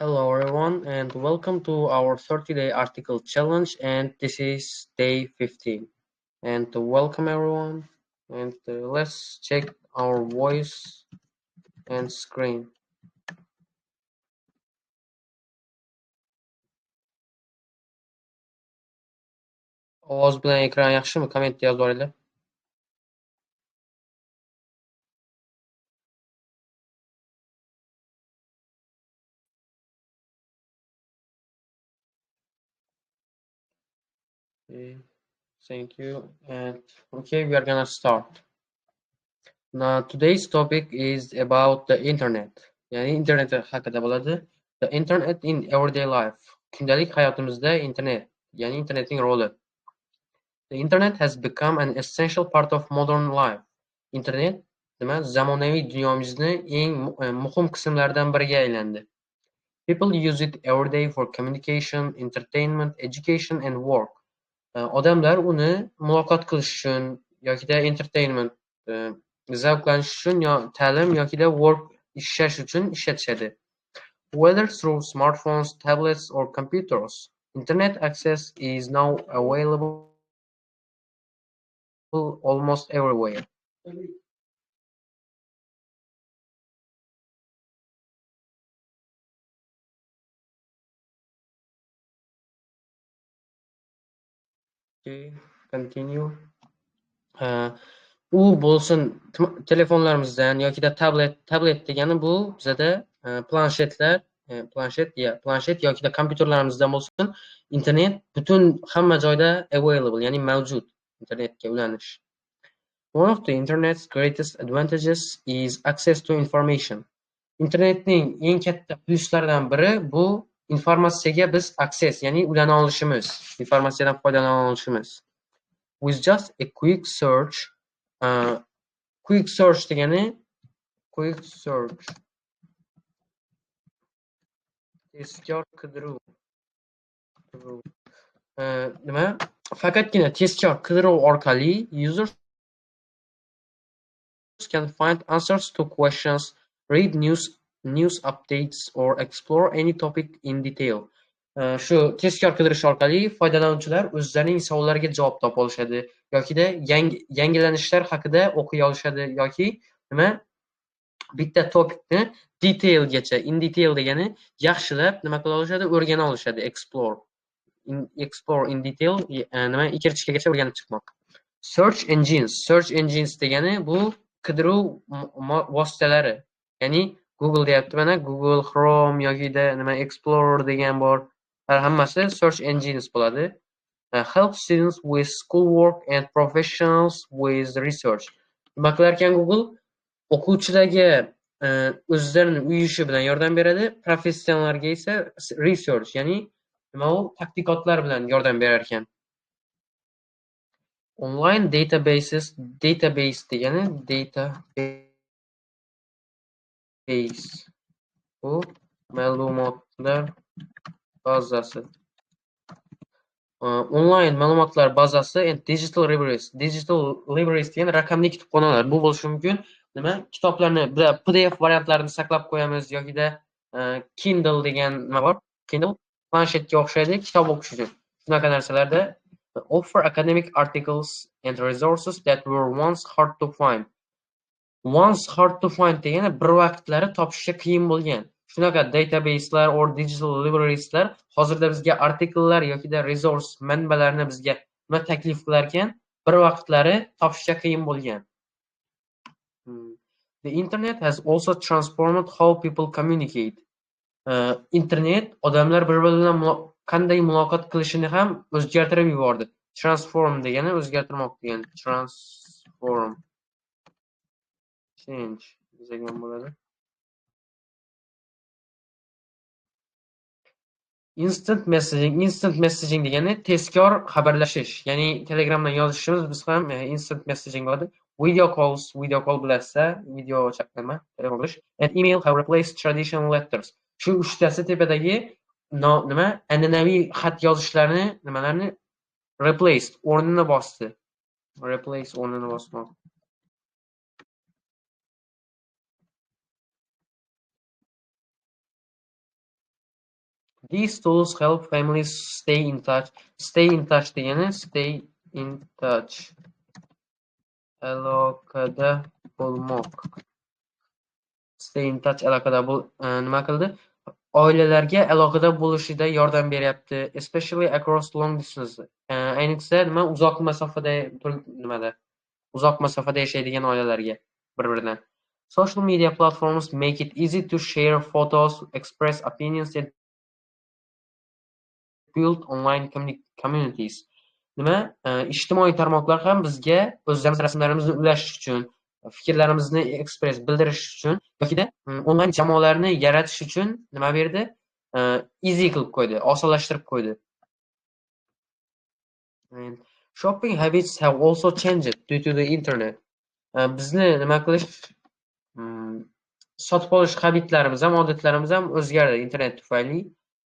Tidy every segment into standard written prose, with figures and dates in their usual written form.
Hello everyone and welcome to our 30-day article challenge, and this is day 15. And welcome everyone, and let's check our voice and screen. Ovoz bilan ekran yaxshimi? Kommentda yozib boringlar. Okay, thank you. And okay, we are gonna start. Now today's topic is about the internet. Yani internet haqida bo'ladi. The internet in everyday life. Kundalik hayotimizda internet, yani internetning roli. The internet has become an essential part of modern life. Internet zamonaviy dunyomizning eng muhim qismlaridan biriga aylandi. People use it every day for communication, entertainment, education and work. Odamlar uni muloqot qilish uchun yokida entertainment, zavqlanish uchun, ta'lim yokida work ishlash uchun ishlatishadi. Whether through smartphones, tablets or computers, internet access is now available almost everywhere. Okay, continue. U bo'lsin telefonlarimizdan yokida tablet degani bu bizada planshetlar, planshet yokida kompyuterlarimizdan bo'lsin, internet butun hamma joyda available, ya'ni mavjud internetga ulanish. One of the internet's greatest advantages is access to information. Internetning eng katta pluslaridan biri bu informatsiyaga biz access, ya'ni ulana olishimiz, informatsiyadan foydalana olishimiz. With just a quick search, quick search degani quick search, tezkor qidiruv. Nima? Faqatgina tezkor qidiruv orqali users can find answers to questions, read news updates or explore any topic in detail. Shu tezkor qidirish orqali foydalanuvchilar o'zlarining savollariga javob topa olishadi yokida yangilanishlar haqida o'qiy olishadi yoki nima bitta topikni detailgacha, in detail degani yaxshilab nima qila olishadi, o'rgana olishadi. Explore in detail nima ichkarigacha o'rganib chiqmoq. Search engines degani bu qidiruv vositalari. Ya'ni Google deyapti, mana Google, Chrome yokida nima Explorer degan bor. Hammasi search engines bo'ladi. Help students with schoolwork and professionals with research. Nima qilar ekan Google? O'quvchilarga o'zlarining uy ishi bilan yordam beradi, professionallarga esa research, ya'ni nima u tadqiqotlar bilan yordam berar ekan. Online database degani database bu ma'lumotlar bazasi. Online ma'lumotlar bazasi and digital libraries. Digital libraries degani raqamli kutubxonalar. Bu bo'lishi mumkin. Nima? Kitoblarni PDF variantlarini saqlab qo'yamiz yokida Kindle degan nima bor? Kindle planshetga o'xshaydi, kitob o'qish uchun. Shunaqa narsalarda offer academic articles and resources that were once hard to find. Once hard to find degani bir vaqtlari topishga qiyin bo'lgan. Shunaqa database'lar or digital libraries'lar hozirda bizga artikellar yokida resource manbalarni bizga nima taklif qilar ekan, bir vaqtlari topishga qiyin bo'lgan. The internet has also transformed how people communicate. Internet odamlar bir-biri bilan qanday muloqot qilishini ham o'zgartirib yubordi. Transform degani o'zgartirmoq degani. Transform. Change degan bo'ladi. Instant messaging degani tezkor xabarlashish. Ya'ni Telegramdan yozishimiz biz ham instant messaging bo'ladi. Video call bilasizlar, video chaqirma, telefon qilish. And email have replaced traditional letters. Shu uchtasi tepadagi nima an'anaviy xat yozishlarni nimalarni replaced o'rnini bosdi. Replace o'rnini bosmoq. These tools help families stay in touch. Stay in touch degani stay in touch. Aloqada bo'lmoq. Stay in touch aloqada nima qildi? Oilalarga aloqada bo'lishida yordam beryapti. Especially across long distance. Ayniqsa nima uzoq masofada nimada? Uzoq masofada yashaydigan oilalarga bir-biridan. Social media platforms make it easy to share photos, express opinions and build online communities. Nima? Ijtimoiy tarmoqlar ham bizga o'zimiz rasmlarimizni ulashish uchun, fikrlarimizni bildirish uchun yokida onlayn jamoalarni yaratish uchun nima berdi? Easy qilib qo'ydi, osonlashtirib qo'ydi. And shopping habits have also changed due to the internet. Bizni nima qilish sotib olish habitlarimiz ham, odatlarimiz ham o'zgardi internet tufayli.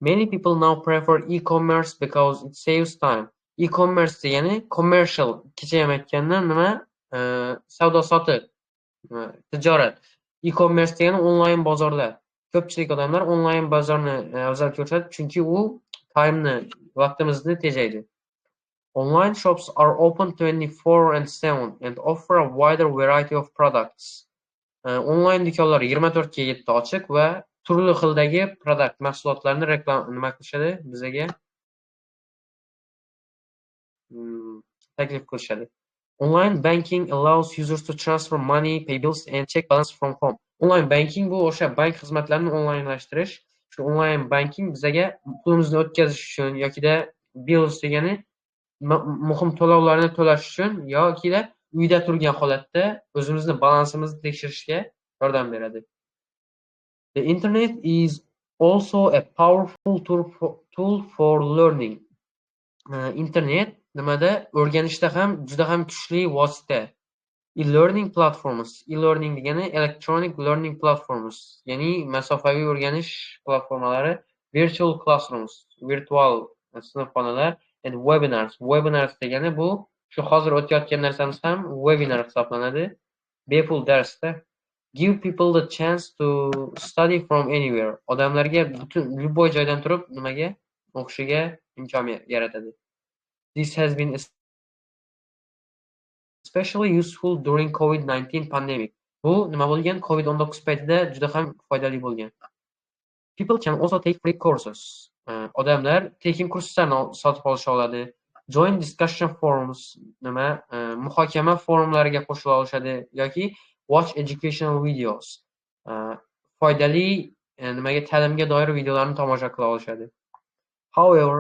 Many people now prefer e-commerce because it saves time. E-commerce degani commercial, kecha ham aytgandim, nima? Savdo-sotiq, tijorat. E-commerce degani onlayn bozorlar. Ko'pchilik odamlar onlayn bozorni afzal ko'rishadi, chunki u vaqtimizni tejaydi. Online shops are open 24/7 and offer a wider variety of products. Onlayn do'konlar 24/7 ochiq va turli xildagi mahsulotlarni nima qilishadi bizaga taklif qilishadi. Online banking allows users to transfer money, pay bills and check balance from home. Online banking bu o'sha bank xizmatlarini onlaynlashtirish. Shu online banking bizaga pulimizni o'tkazish uchun yokida bills degani muhim to'lovlarni to'lash uchun yokida uyda turgan holatda o'zimizni balansimizni tekshirishga yordam beradi. The internet is also a powerful tool for learning. Internet nimada? O'rganishda ham juda ham kuchli vosita. E-learning platforms. E-learning degani electronic learning platforms, ya'ni masofaviy o'rganish platformalari, virtual classrooms, virtual sinfxonalar and webinars. Webinars degani bu shu hozir o'tayotgan narsamiz ham webinar hisoblanadi. Bepul darsda give people the chance to study from anywhere. Odamlarga любой joydan turib nimaga o'qishiga imkon yaratadi. This has been especially useful during COVID-19 pandemic. Bu nima bo'lgan? COVID-19 paytida juda ham foydali bo'lgan. People can also take free courses. Odamlar tekin kurslarni sotib olisha oladi. Join discussion forums, muhokama forumlariga qo'shila olishadi yoki watch educational videos. Foydali ta'limga doir videolarni tomosha qila olishadi. However,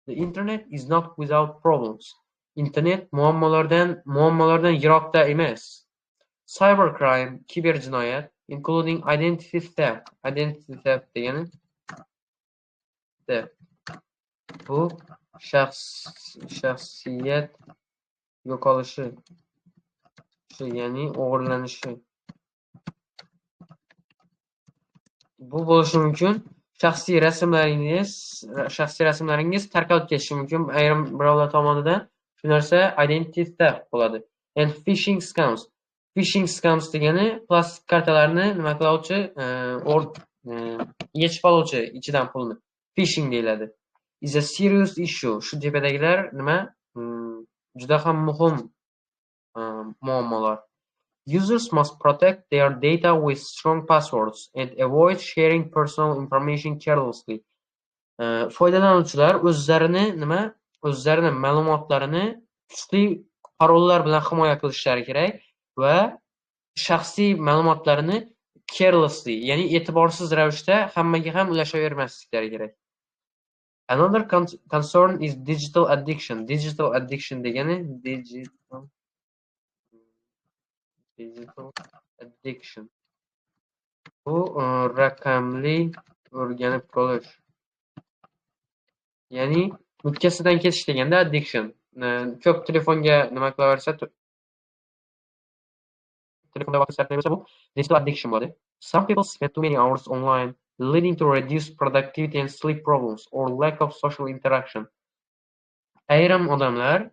the internet is not without problems. Internet muammolardan yiroqda emas. Cybercrime, kiberjinoyat, including identity theft. Identity theft degani bu shaxsiyat yo'qolishi, ya'ni o'g'irlanishi. Bu bo'lishi mumkin. Shaxsiy rasmlaringiz tarqalib ketishi mumkin ayrim birovlar tomonidan. Shu narsa identity theft bo'ladi. And phishing scams. Phishing scams degani plastik kartalarni nima qiluvchi, yechib oluvchi ichidan pulni. Phishing deyiladi. Is a serious issue. Shu tepadagilar nima? Juda ham muhim muammolar. Users must protect their data with strong passwords and avoid sharing personal information carelessly. Foydalanuvchilar o'zlarini ma'lumotlarini kuchli parollar bilan himoya qilishlari kerak va shaxsiy ma'lumotlarini carelessly, ya'ni e'tiborsiz ravishda hammaga ham ulashavermasliklari kerak. Another concern is digital addiction. Digital addiction degani digital addiction. Bu raqamli o'rganib qolish. Ya'ni mutkasidan ketish deganda addiction. Ko'p telefonga nima qilaversa, telefonda vaqt sarflayversa bu digital addiction bo'ladi. Some people spend too many hours online, leading to reduced productivity and sleep problems or lack of social interaction. Ayrim odamlar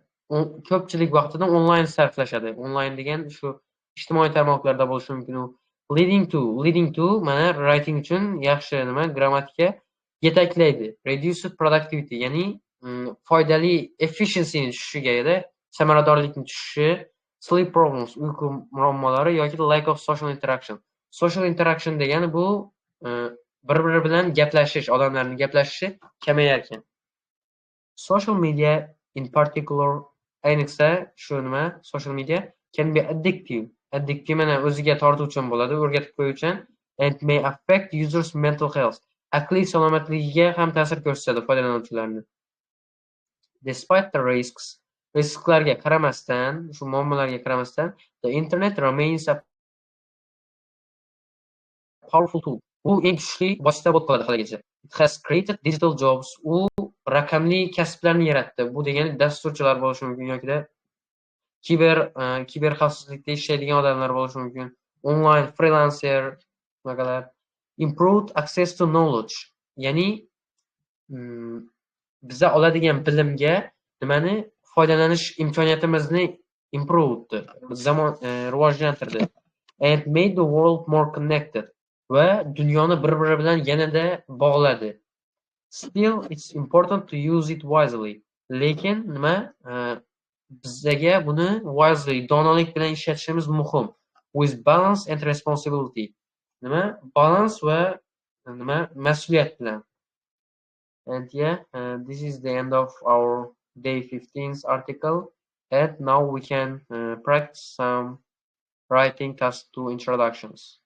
ko'pchilik vaqtini onlayn sarflashadi. Onlayn degan shu ijtimoiy tarmoqlarda bo'lishi mumkin. Leading to mana writing uchun yaxshi grammatika. yetaklaydi. Reduced productivity ya'ni foydali efficiency'ning tushishiga samaradorlikning tushishi, sleep problems uyqu muammolari yoki lack of social interaction. Social interaction degani bu bir-biri bilan gaplashish, odamlarning gaplashishi kamayarkan. Social media in particular, ayniqsa shu social media can be addictive. Addictive mana o'ziga tortuvchan bo'ladi, o'rgatib qo'yuvchan, and may affect users mental health. Aqliy salomatligiga ham ta'sir ko'rsatadi foydalanuvchilarni. Despite the risks, risklarga qaramasdan, shu muammolarga qaramasdan, the internet remains a powerful tool. U eng kuchli vosita bo'lib qoladi haligacha. It has created digital jobs. U raqamli kasblarni yaratdi. Bu degani dasturchilar bo'lishi mumkin yoki kiber xavfsizlikda ishlaydigan odamlar bo'lishi mumkin. Online freelancer, bunaqalar. Improved access to knowledge. Ya'ni biza oladigan bilimga nimani foydalanish imkoniyatimizni improved, rivojlantirdi. And made the world more connected. Va dunyoni bir-biri bilan yanada bog'ladi. Still, it's important to use it wisely. Lekin bizga buni wisely, donolik bilan ishlatishimiz muhim. With balance and responsibility. Balance va mas'uliyat bilan. And this is the end of our day 15's article. And now we can practice some writing task 2 introductions.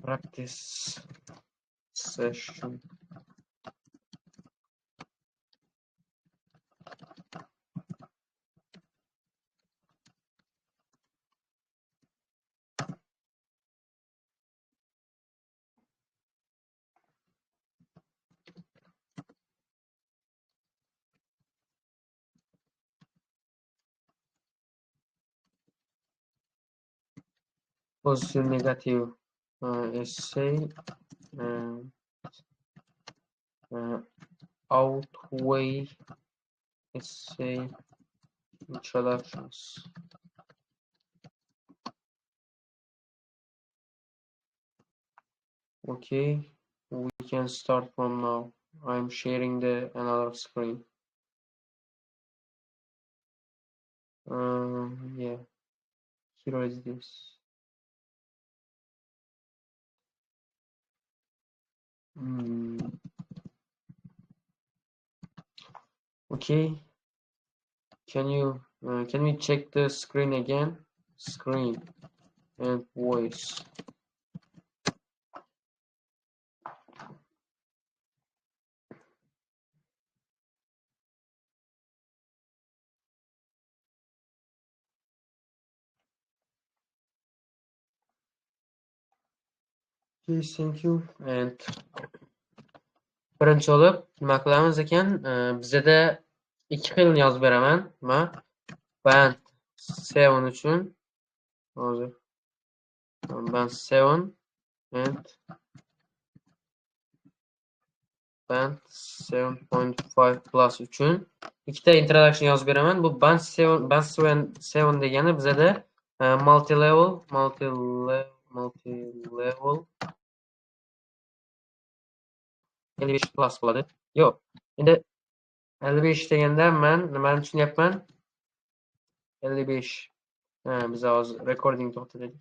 Practice session. Positive, negative essay outweigh essay introductions. Okay, we can start from now. I'm sharing the another screen. Yeah, here is this. Okay, can we check the screen again? Screen and voice. Please, thank you. And birinchi bo'lib nima qilamiz ekan? Bizda ikki xil yozib beraman. Band 7 uchun hozir band 7 and band 7.5 plus uchun ikkita introduction yozib beraman. Bu band 7 degani bizda multi-level 55 plus bo'ladi. Yo'q. Endi 55 deganda men nimani tushunyapman? 55. Biz hozir recording to'xtatadik.